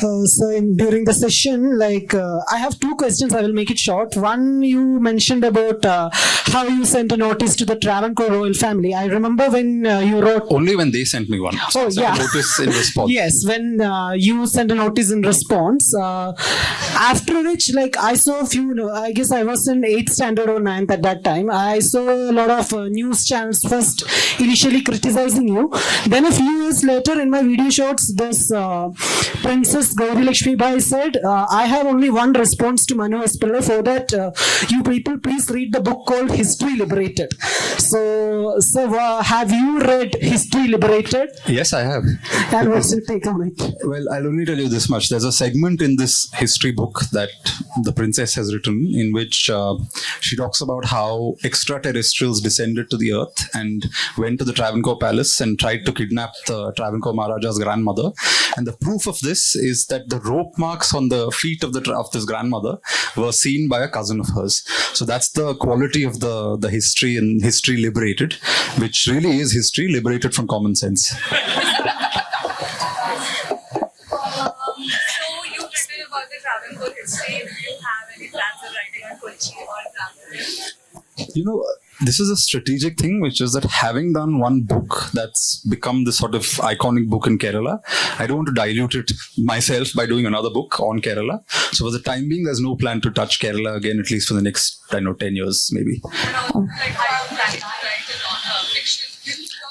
During the session, I have two questions. I will make it short. One, you mentioned about how you sent a notice to the Travancore royal family. I remember when you wrote... Only when they sent me one. Oh, yeah. A notice in response. Yes, when you sent a notice in response. After which, I saw a few... I guess I was in 8th standard or 9th at that time. I saw a lot of news channels first initially criticizing you. Then a few years later, in my video shorts, this Princess Gauri Lakshmi Bai said, I have only one response to Manu Pillai. For that, you people please read the book called History Liberated. So have you read History Liberated? Yes, I have. And what's your take on it? Well, I'll only tell you this much. There's a segment in this history book that the princess has written in which she talks about how extraterrestrials descended to the earth and went to the Travancore palace and tried to kidnap the Travancore Maharaja's grandmother. And the proof of this is that the rope marks on the feet of this grandmother were seen by a cousin of hers. So that's the quality of the history and History Liberated, which really is history liberated from common sense. So you written about the Travancore history. Do you have any plans of writing on Kochi or This is a strategic thing, which is that having done one book that's become this sort of iconic book in Kerala, I don't want to dilute it myself by doing another book on Kerala. So for the time being, there's no plan to touch Kerala again, at least for the next, 10 years, maybe. how you planning to write it on fiction?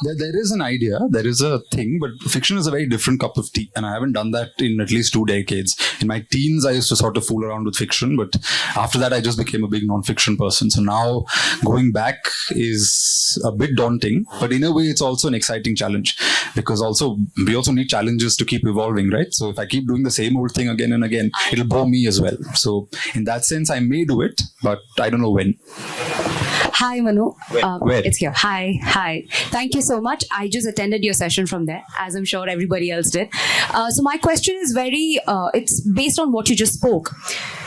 There is an idea, there is a thing, but fiction is a very different cup of tea, and I haven't done that in at least 2 decades. In my teens, I used to sort of fool around with fiction, but after that, I just became a big non-fiction person. So now going back is a bit daunting, but in a way, it's also an exciting challenge, because we also need challenges to keep evolving, right? So if I keep doing the same old thing again and again, it'll bore me as well. So in that sense, I may do it, but I don't know when. Hi, Manu. Where? It's here. Hi. Thank you so much. I just attended your session from there, as I'm sure everybody else did. So my question is it's based on what you just spoke.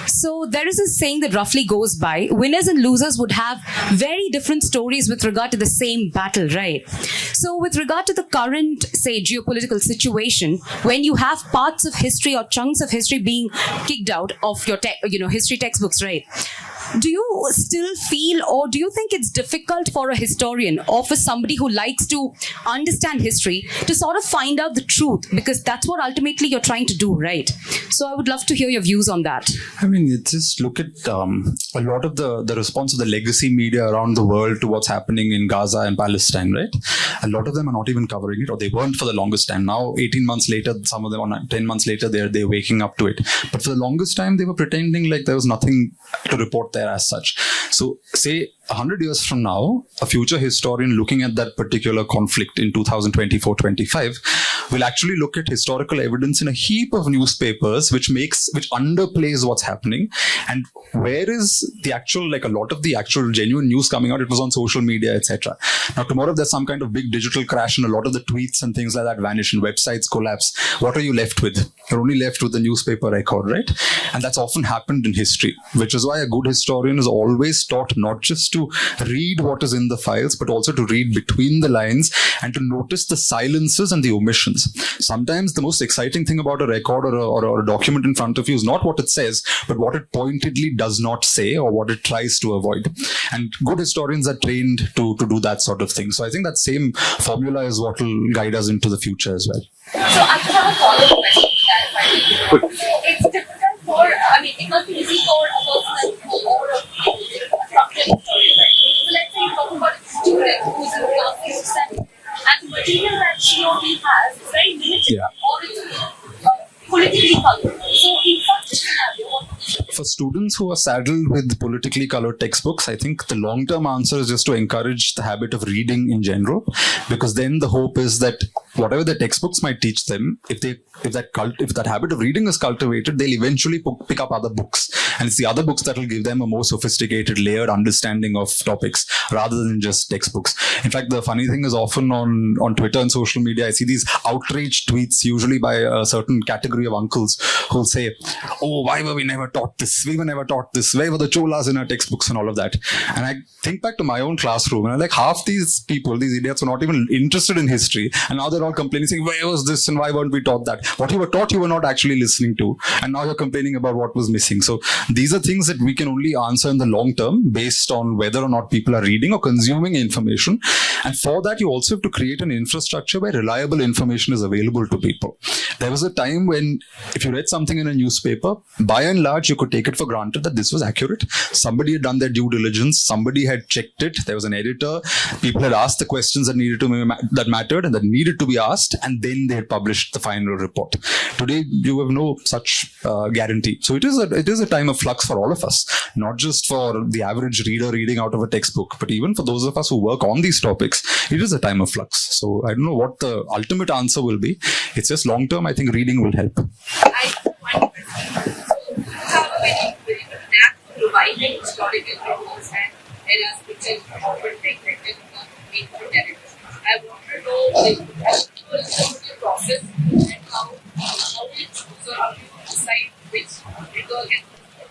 So there is a saying that roughly goes by, winners and losers would have very different stories with regard to the same battle, right? So with regard to the current, say, geopolitical situation, when you have parts of history or chunks of history being kicked out of your history textbooks, right? Do you still feel, or do you think it's difficult for a historian or for somebody who likes to understand history to sort of find out the truth? Because that's what ultimately you're trying to do, right? So I would love to hear your views on that. I mean, just look at a lot of the response of the legacy media around the world to what's happening in Gaza and Palestine, right? A lot of them are not even covering it, or they weren't for the longest time. Now, 18 months later, some of them, or 10 months later, they're waking up to it. But for the longest time, they were pretending like there was nothing to report there as such. So, say 100 years from now, a future historian looking at that particular conflict in 2024-25 will actually look at historical evidence in a heap of newspapers which underplays what's happening. And where is the actual, a lot of the actual genuine news coming out? It was on social media, etc. Now, tomorrow, if there's some kind of big digital crash and a lot of the tweets and things like that vanish and websites collapse, what are you left with? You're only left with the newspaper record, right? And that's often happened in history, which is why a good historian is always taught not just to read what is in the files, but also to read between the lines and to notice the silences and the omissions. Sometimes the most exciting thing about a record or a document in front of you is not what it says, but what it pointedly does not say or what it tries to avoid. And good historians are trained to do that sort of thing. So I think that same formula is what will guide us into the future as well. So I just have a follow-up question to clarify. So it's difficult for, it must be easy for a person or a structured story, right? So let's say you're talking about a student who's in class 6 or 7, and the material that she or he has is very limited, or it's politically colored. So in such a scenario, what would you do? For students who are saddled with politically colored textbooks, I think the long-term answer is just to encourage the habit of reading in general, because then the hope is that whatever the textbooks might teach them, if that habit of reading is cultivated, they'll eventually pick up other books. And it's the other books that will give them a more sophisticated, layered understanding of topics rather than just textbooks. In fact, the funny thing is often on Twitter and social media, I see these outraged tweets, usually by a certain category of uncles who'll say, oh, why were we never taught this? We were never taught this. Where were the cholas in our textbooks and all of that? And I think back to my own classroom, and I'm like, half these people, these idiots, were not even interested in history, and now they're you're all complaining, saying, where was this and why weren't we taught that? What you were taught, you were not actually listening to. And now you're complaining about what was missing. So these are things that we can only answer in the long term based on whether or not people are reading or consuming information. And for that, you also have to create an infrastructure where reliable information is available to people. There was a time when if you read something in a newspaper, by and large, you could take it for granted that this was accurate. Somebody had done their due diligence. Somebody had checked it. There was an editor. People had asked the questions that that mattered and that needed to be asked, and then they had published the final report. Today, you have no such guarantee. So it is a time of flux for all of us, not just for the average reader reading out of a textbook, but even for those of us who work on these topics, it is a time of flux. So I don't know what the ultimate answer will be. It's just long term. I think reading will help. I have one question. So, you have a very good knack for providing historical records and eras which are often neglected or made for narratives. I want to know the process and how you choose or how you decide which record gets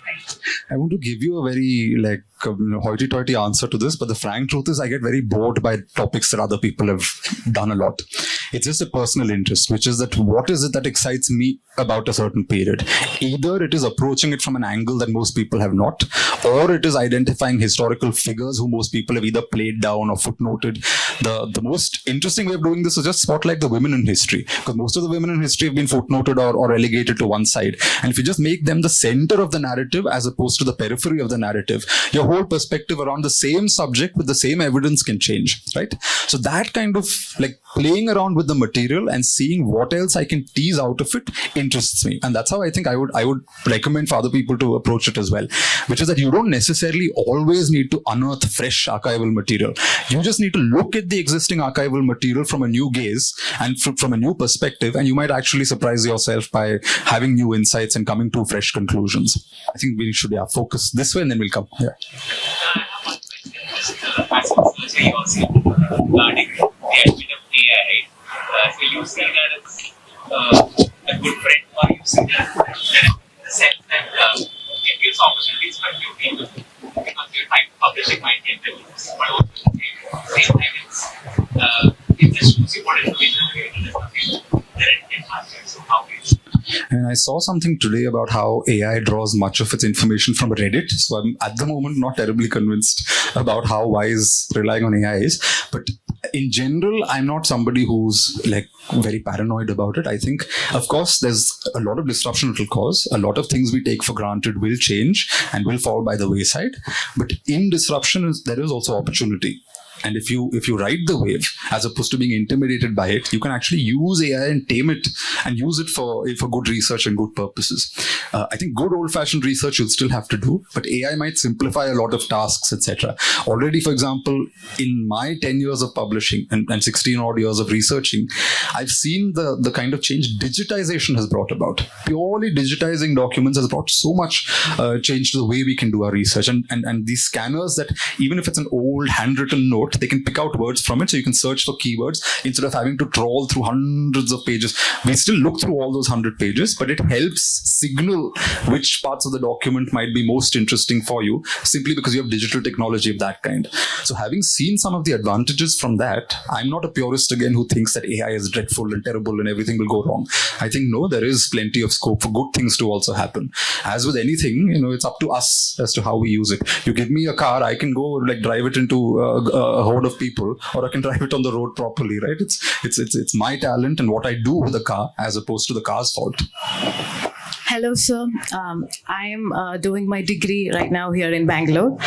right. I want to give you a very hoity-toity answer to this, but the frank truth is I get very bored by topics that other people have done a lot. It's just a personal interest, which is that what is it that excites me about a certain period? Either it is approaching it from an angle that most people have not, or it is identifying historical figures who most people have either played down or footnoted. The most interesting way of doing this is just spotlight the women in history, because most of the women in history have been footnoted or relegated to one side. And if you just make them the center of the narrative as opposed to the periphery of the narrative, your whole perspective around the same subject with the same evidence can change, right? So that kind of playing around with the material and seeing what else I can tease out of it interests me. And that's how I think I would recommend for other people to approach it as well, which is that you don't necessarily always need to unearth fresh archival material. You just need to look at the existing archival material from a new gaze and from a new perspective, and you might actually surprise yourself by having new insights and coming to fresh conclusions. I think we should focus this way, and then we'll come. Yeah. As a researcher, you also learning the advent of AI, right? So you see that it's a good friend, or you see that in the sense that it gives opportunities for new people because your time publishing might get reduced, but also at the same time it just shows you what information you're getting in the future that it can answer. So how is And I saw something today about how AI draws much of its information from Reddit. So I'm at the moment not terribly convinced about how wise relying on AI is. But in general, I'm not somebody who's very paranoid about it. I think, of course, there's a lot of disruption it will cause. A lot of things we take for granted will change and will fall by the wayside. But in disruption, there is also opportunity. And if you ride the wave, as opposed to being intimidated by it, you can actually use AI and tame it and use it for good research and good purposes. I think good old-fashioned research you'll still have to do, but AI might simplify a lot of tasks, etc. Already, for example, in my 10 years of publishing and 16 odd years of researching, I've seen the kind of change digitization has brought about. Purely digitizing documents has brought so much change to the way we can do our research. And these scanners that, even if it's an old handwritten note, they can pick out words from it, so you can search for keywords instead of having to trawl through hundreds of pages. We still look through all those 100 pages, but it helps signal which parts of the document might be most interesting for you, simply because you have digital technology of that kind. So having seen some of the advantages from that, I'm not a purist again who thinks that AI is dreadful and terrible and everything will go wrong. I think no, there is plenty of scope for good things to also happen. As with anything, it's up to us as to how we use it. You give me a car, I can go drive it into a horde of people, or I can drive it on the road properly, right? It's my talent and what I do with the car as opposed to the car's fault. Hello, sir. I am doing my degree right now here in Bangalore.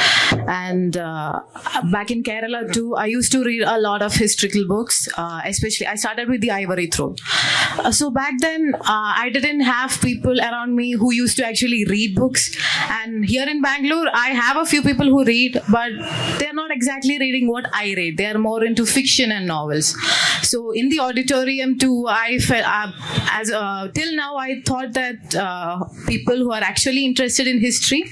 And back in Kerala too, I used to read a lot of historical books, especially I started with the Ivory Throne. So back then, I didn't have people around me who used to actually read books. And here in Bangalore, I have a few people who read, but they're not exactly reading what I read. They're more into fiction and novels. So in the auditorium too, I felt, till now, I thought that people who are actually interested in history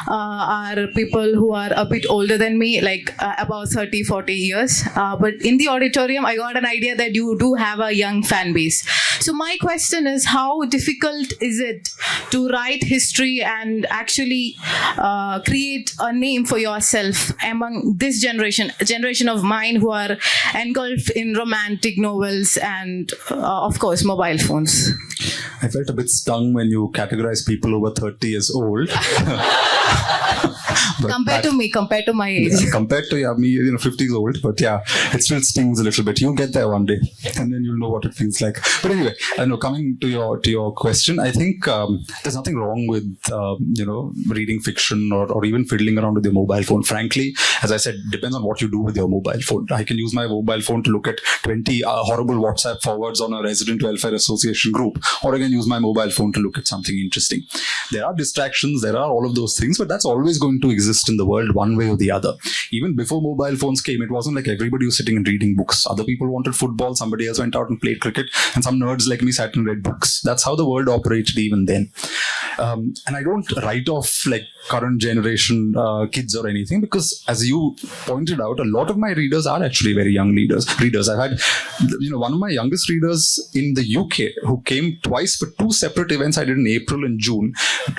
are people who are a bit older than me, about 30, 40 years. But in the auditorium, I got an idea that you do have a young fan base. So my question is, how difficult is it to write history and actually create a name for yourself among this generation of mine who are engulfed in romantic novels and of course mobile phones. I felt a bit stung when you categorize people over 30 as old. Compared to my age. Yeah, compared to me, 50 is old, but yeah, it still stings a little bit. You'll get there one day, and then you'll know what it feels like. But anyway, coming to your question, I think there's nothing wrong with reading fiction or even fiddling around with your mobile phone. Frankly, as I said, depends on what you do with your mobile phone. I can use my mobile phone to look at 20 horrible WhatsApp forwards on a resident welfare association group, or I can use my mobile phone to look at something interesting. There are distractions, there are all of those things, but that's always going to exist in the world one way or the other. Even before mobile phones came, it wasn't like everybody was sitting and reading books. Other people wanted football, somebody else went out and played cricket, and some nerds like me sat and read books. That's how the world operated even then. And I don't write off like current generation kids or anything, because as you pointed out, a lot of my readers are actually very young readers. I've had one of my youngest readers in the UK who came twice for two separate events I did in April and June.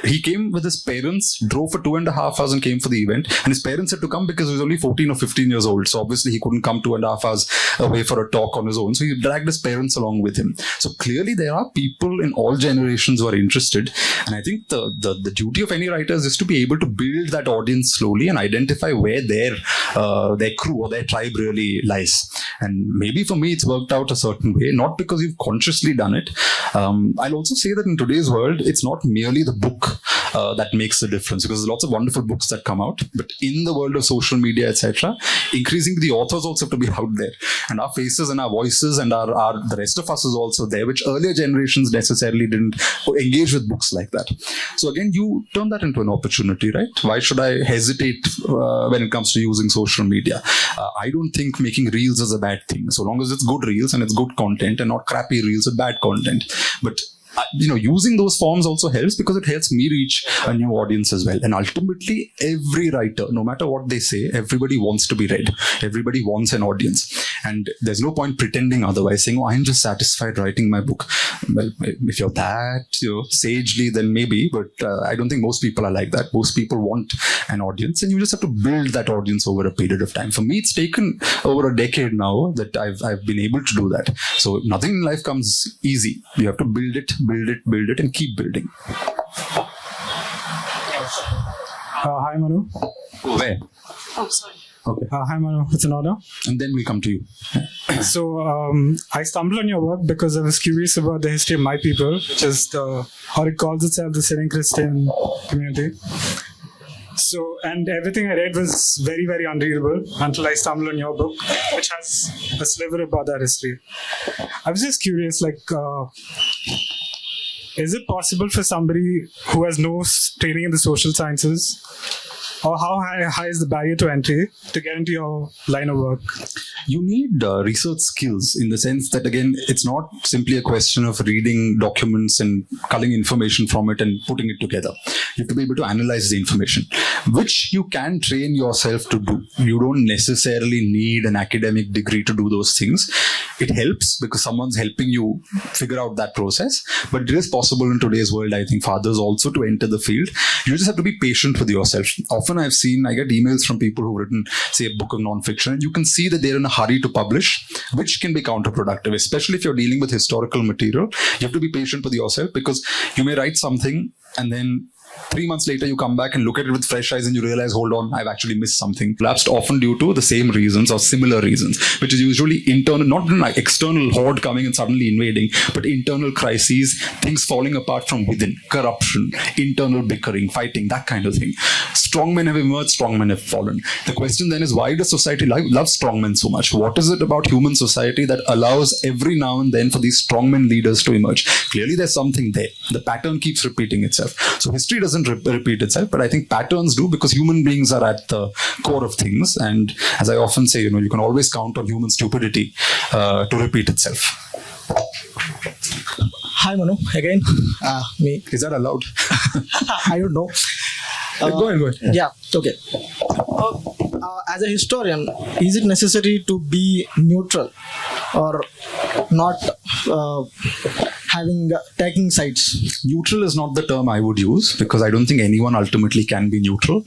He came with his parents, drove for 2.5 hours and came for the event, and his parents had to come because he was only 14 or 15 years old, so obviously he couldn't come 2.5 hours away for a talk on his own, so he dragged his parents along with him. So clearly there are people in all generations who are interested, and I think the duty of any writer is to be able to build that audience slowly and identify where their crew or their tribe really lies. And maybe for me it's worked out a certain way, not because you've consciously done it. I'll also say that in today's world, it's not merely the book that makes the difference, because there's lots of wonderful books that come out, but in the world of social media, etc., increasingly the authors also have to be out there, and our faces and our voices and our the rest of us is also there, which earlier generations necessarily didn't engage with books like that. So again, you turn that into an opportunity, right? Why should I hesitate when it comes to using social media? I don't think making reels is a bad thing, so long as it's good reels and it's good content and not crappy reels with bad content. But using those forms also helps, because it helps me reach a new audience as well. And ultimately, every writer, no matter what they say, everybody wants to be read. Everybody wants an audience. And there's no point pretending otherwise, saying, I'm just satisfied writing my book. Well, if you're that sagely, then maybe, but I don't think most people are like that. Most people want an audience, and you just have to build that audience over a period of time. For me, it's taken over a decade now that I've been able to do that. So nothing in life comes easy. You have to build it, and keep building. Hi, Manu. Where? Oh, sorry. Okay. Hi, Manu. It's an honor. And then we come to you. So, I stumbled on your work because I was curious about the history of my people, which is how it calls itself the Syrian Christian community. So, and everything I read was very, very unreadable until I stumbled on your book, which has a sliver about that history. I was just curious, is it possible for somebody who has no training in the social sciences, or how high is the barrier to entry to get into your line of work? You need research skills, in the sense that, again, it's not simply a question of reading documents and culling information from it and putting it together. You have to be able to analyze the information, which you can train yourself to do. You don't necessarily need an academic degree to do those things. It helps because someone's helping you figure out that process, but it is possible in today's world, I think, for others also to enter the field. You just have to be patient with yourself. Often I get emails from people who've written, say, a book of non-fiction, and you can see that they're in a hurry to publish, which can be counterproductive, especially if you're dealing with historical material. You have to be patient with yourself, because you may write something and then 3 months later, you come back and look at it with fresh eyes and you realize, hold on, I've actually missed something. Lapsed often due to the same reasons or similar reasons, which is usually internal, not an external horde coming and suddenly invading, but internal crises, things falling apart from within, corruption, internal bickering, fighting, that kind of thing. Strong men have emerged, strong men have fallen. The question then is, why does society love strong men so much? What is it about human society that allows every now and then for these strong men leaders to emerge? Clearly there's something there. The pattern keeps repeating itself. So history doesn't repeat itself, but I think patterns do, because human beings are at the core of things. And as I often say, you can always count on human stupidity to repeat itself. Hi, Manu. Again, me. Is that allowed? I don't know. Go ahead. Yeah, okay. As a historian, is it necessary to be neutral or not taking sides? Neutral is not the term I would use because I don't think anyone ultimately can be neutral.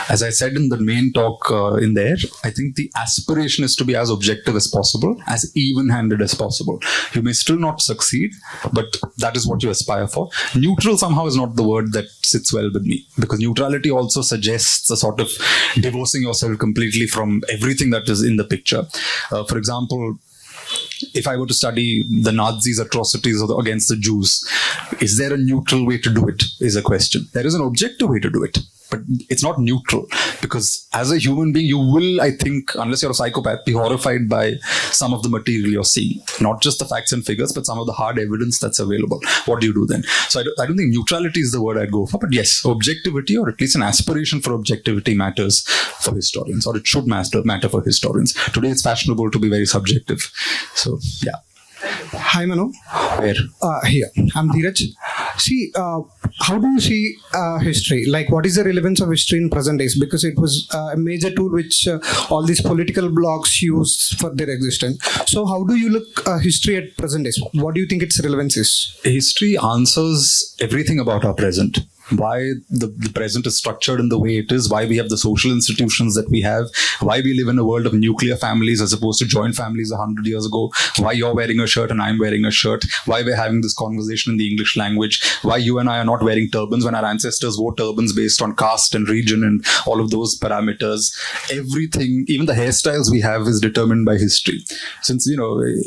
As I said in the main talk in there, I think the aspiration is to be as objective as possible, as even-handed as possible. You may still not succeed, but that is what you aspire for. Neutral somehow is not the word that sits well with me because neutrality also suggests a sort of divorcing yourself completely from everything that is in the picture. For example, if I were to study the Nazis' atrocities against the Jews, is there a neutral way to do it? Is a question. There is an objective way to do it, but it's not neutral because as a human being, you will, I think, unless you're a psychopath, be horrified by some of the material you're seeing. Not just the facts and figures, but some of the hard evidence that's available. What do you do then? So I don't think neutrality is the word I'd go for, but yes, objectivity or at least an aspiration for objectivity matters for historians, or it should matter for historians. Today it's fashionable to be very subjective. So, yeah. Hi, Manu. Where? Here. I'm Dheeraj. See, how do you see history? Like, what is the relevance of history in present days? Because it was a major tool which all these political blocs use for their existence. So, how do you look history at present days? What do you think its relevance is? History answers everything about our present. Why the present is structured in the way it is, why we have the social institutions that we have, why we live in a world of nuclear families as opposed to joint families 100 years ago, why you're wearing a shirt and I'm wearing a shirt, why we're having this conversation in the English language, why you and I are not wearing turbans when our ancestors wore turbans based on caste and region and all of those parameters. Everything, even the hairstyles we have is determined by history. Since,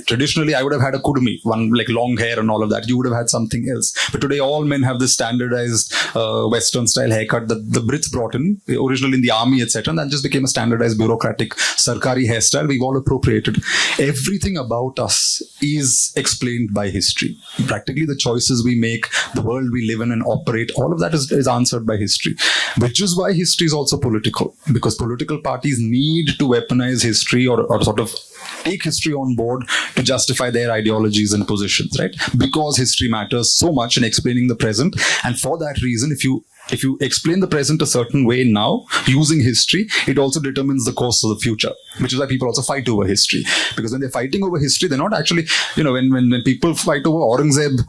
traditionally I would have had a kurmi, one like long hair and all of that. You would have had something else. But today all men have this standardized Western style haircut that the Brits brought in, originally in the army, etc. And that just became a standardized bureaucratic Sarkari hairstyle. We've all appropriated. Everything about us is explained by history. Practically the choices we make, the world we live in and operate, all of that is answered by history. Which is why history is also political. Because political parties need to weaponize history or sort of take history on board to justify their ideologies and positions, right? Because history matters so much in explaining the present. And for that reason, if you explain the present a certain way now, using history, it also determines the course of the future, which is why people also fight over history. Because when they're fighting over history, they're not actually, when people fight over Aurangzeb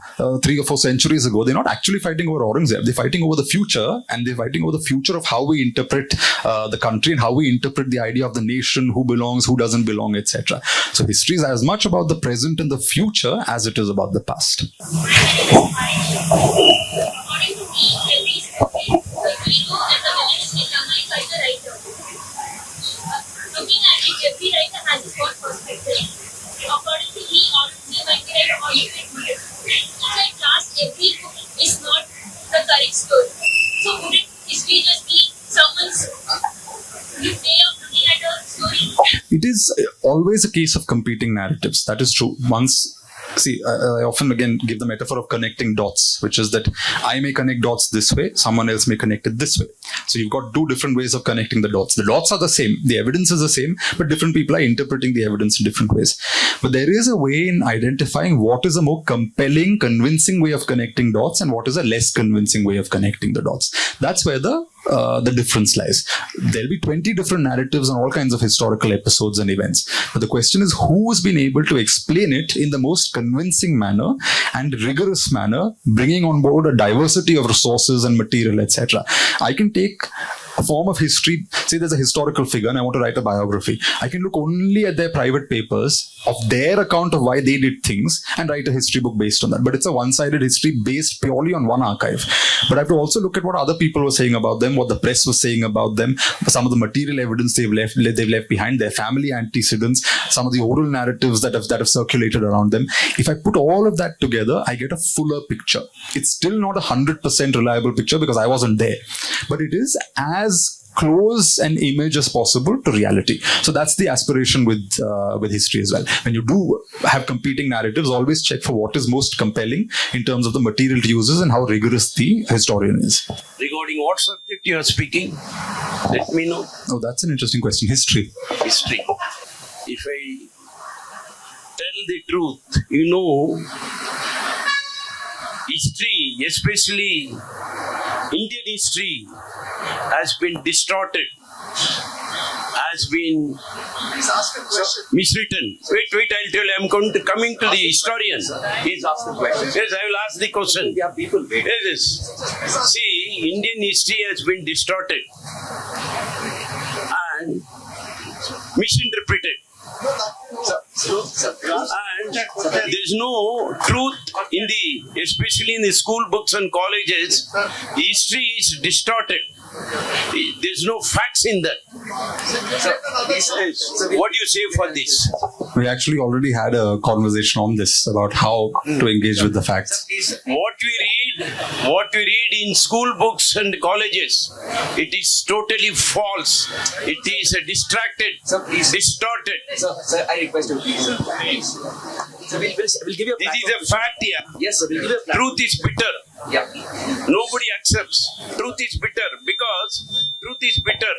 3 or 4 centuries ago, they're not actually fighting over Aurangzeb. They're fighting over the future, and they're fighting over the future of how we interpret the country and how we interpret the idea of the nation, who belongs, who doesn't belong, etc. So history is as much about the present and the future as it is about the past. Looking at it, every writer has his own perspective. According to me, Aurangzeb might be right, or you can do it. So at last, every book is not the correct story. So wouldn't history just be someone's new way of looking at a story? It is always a case of competing narratives. That is true. I often again give the metaphor of connecting dots, which is that I may connect dots this way, someone else may connect it this way. So you've got 2 different ways of connecting the dots. The dots are the same, the evidence is the same, but different people are interpreting the evidence in different ways. But there is a way in identifying what is a more compelling, convincing way of connecting dots and what is a less convincing way of connecting the dots. That's where the difference lies. There'll be 20 different narratives on all kinds of historical episodes and events. But the question is who's been able to explain it in the most convincing manner and rigorous manner, bringing on board a diversity of resources and material, etc. I can take a form of history, say there's a historical figure and I want to write a biography. I can look only at their private papers of their account of why they did things and write a history book based on that. But it's a one-sided history based purely on one archive. But I have to also look at what other people were saying about them, what the press was saying about them, some of the material evidence they've left behind, their family antecedents, some of the oral narratives that have circulated around them. If I put all of that together, I get a fuller picture. It's still not 100% reliable picture because I wasn't there, but it is as close an image as possible to reality. So that's the aspiration with history as well. When you do have competing narratives, always check for what is most compelling in terms of the material it uses and how rigorous the historian is. Regarding what subject you are speaking, let me know. Oh, that's an interesting question. History. History. If I tell the truth, history, especially Indian history, has been distorted has been miswritten. Wait, I'll tell you. I'm coming to the historian. He's asked the question. Yes, I will ask the question. Yes. See, Indian history has been distorted and misinterpreted. And there's no truth especially in the school books and colleges. History is distorted. There's no facts in that. What do you say for this? We actually already had a conversation on this about how to engage with the facts. What we read in school books and colleges, it is totally false. It is distracted, distorted. Sir, I request you, please. So we'll give you a This is a fact here. Yes, sir, we'll give you a Truth is bitter. Yeah. Nobody accepts. Truth is bitter because truth is bitter.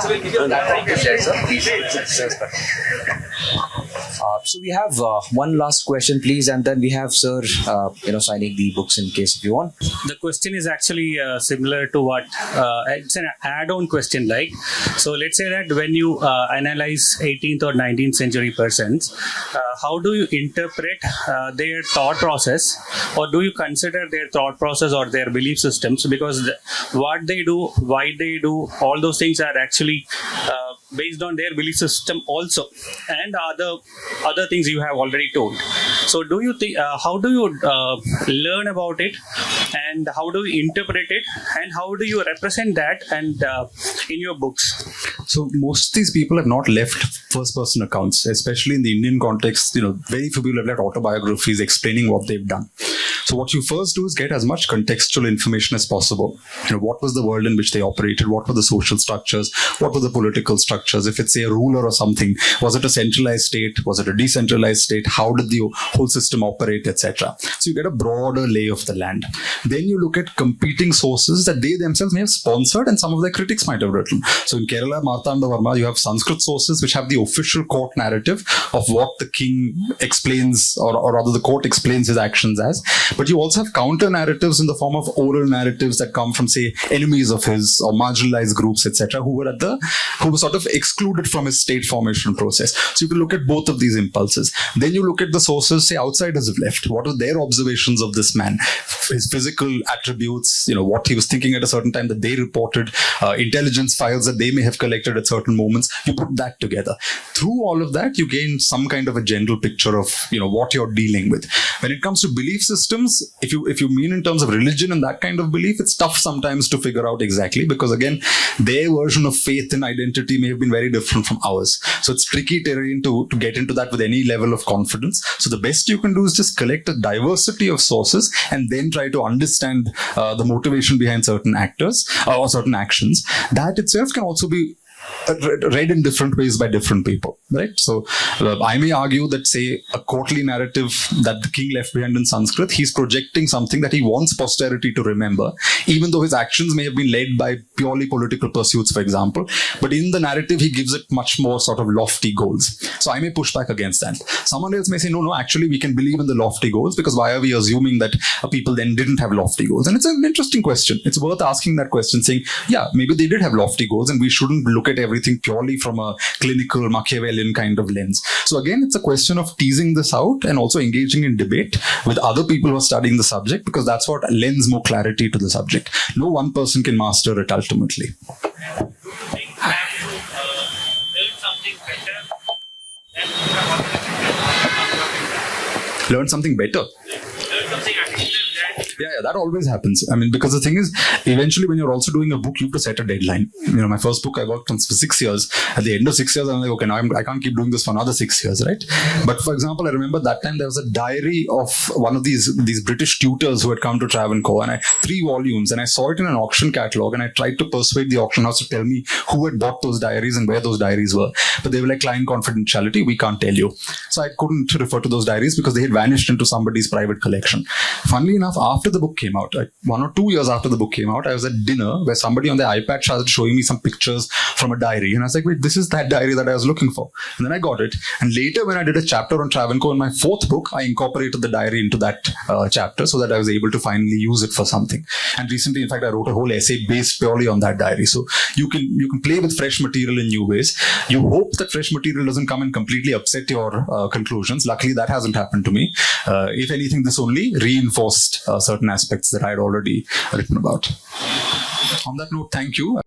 So we'll give you a platform to share, sir. Please. So we have one last question, please, and then we have sir, signing the books in case if you want. The question is actually similar to what it's an add-on question. Like, so let's say that when you analyze 18th or 19th century persons, how do you interpret their thought process, or do you consider their thought process or their belief systems? Because what they do, why they do, all those things are actually based on their belief system also, and other things you have already told. So do you think how do you learn about it, and how do you interpret it, and how do you represent that and in your books? So most of these people have not left first-person accounts, especially in the Indian context. Very few people have left autobiographies explaining what they've done. So what you first do is get as much contextual information as possible. What was the world in which they operated? What were the social structures? What were the political structures? If it's say a ruler or something, was it a centralized state? Was it a decentralized state? How did the whole system operate, etc.? So you get a broader lay of the land. Then you look at competing sources that they themselves may have sponsored and some of their critics might have written. So in Kerala, Martanda Varma, you have Sanskrit sources which have the official court narrative of what the king explains, or rather the court explains his actions as. But you also have counter narratives in the form of oral narratives that come from, say, enemies of his or marginalized groups, etc., who were sort of excluded from his state formation process. So you can look at both of these impulses. Then you look at the sources, say, outsiders have left. What are their observations of this man? His physical attributes, what he was thinking at a certain time that they reported, intelligence files that they may have collected at certain moments. You put that together. Through all of that, you gain some kind of a general picture of, what you're dealing with. When it comes to belief systems, if you mean in terms of religion and that kind of belief, it's tough sometimes to figure out exactly, because again, their version of faith and identity may have been very different from ours. So it's tricky terrain to get into that with any level of confidence. So the best you can do is just collect a diversity of sources and then try to understand the motivation behind certain actors or certain actions. That itself can also be read in different ways by different people, right? So I may argue that, say, a courtly narrative that the king left behind in Sanskrit, he's projecting something that he wants posterity to remember, even though his actions may have been led by purely political pursuits, for example. But in the narrative, he gives it much more sort of lofty goals. So I may push back against that. Someone else may say, no, actually, we can believe in the lofty goals, because why are we assuming that people then didn't have lofty goals? And it's an interesting question. It's worth asking that question, saying, yeah, maybe they did have lofty goals, and we shouldn't look at everything purely from a clinical Machiavellian kind of lens. So again, it's a question of teasing this out and also engaging in debate with other people who are studying the subject, because that's what lends more clarity to the subject. No one person can master it ultimately. Learn something better. Yeah, that always happens. I mean, because the thing is, eventually when you're also doing a book, you have to set a deadline. My first book I worked on for 6 years. At the end of 6 years, I'm like, okay, now I can't keep doing this for another 6 years, right? But for example, I remember that time there was a diary of one of these British tutors who had come to Travancore, and 3 volumes, and I saw it in an auction catalogue, and I tried to persuade the auction house to tell me who had bought those diaries and where those diaries were. But they were like, client confidentiality, we can't tell you. So I couldn't refer to those diaries because they had vanished into somebody's private collection. Funnily enough, after the book came out, 1 or 2 years after the book came out, I was at dinner where somebody on their iPad started showing me some pictures from a diary. And I was like, wait, this is that diary that I was looking for. And then I got it. And later, when I did a chapter on Travancore in my 4th book, I incorporated the diary into that chapter so that I was able to finally use it for something. And recently, in fact, I wrote a whole essay based purely on that diary. So you can play with fresh material in new ways. You hope that fresh material doesn't come and completely upset your conclusions. Luckily, that hasn't happened to me. If anything, this only reinforced certain aspects that I had already written about. On that note, thank you.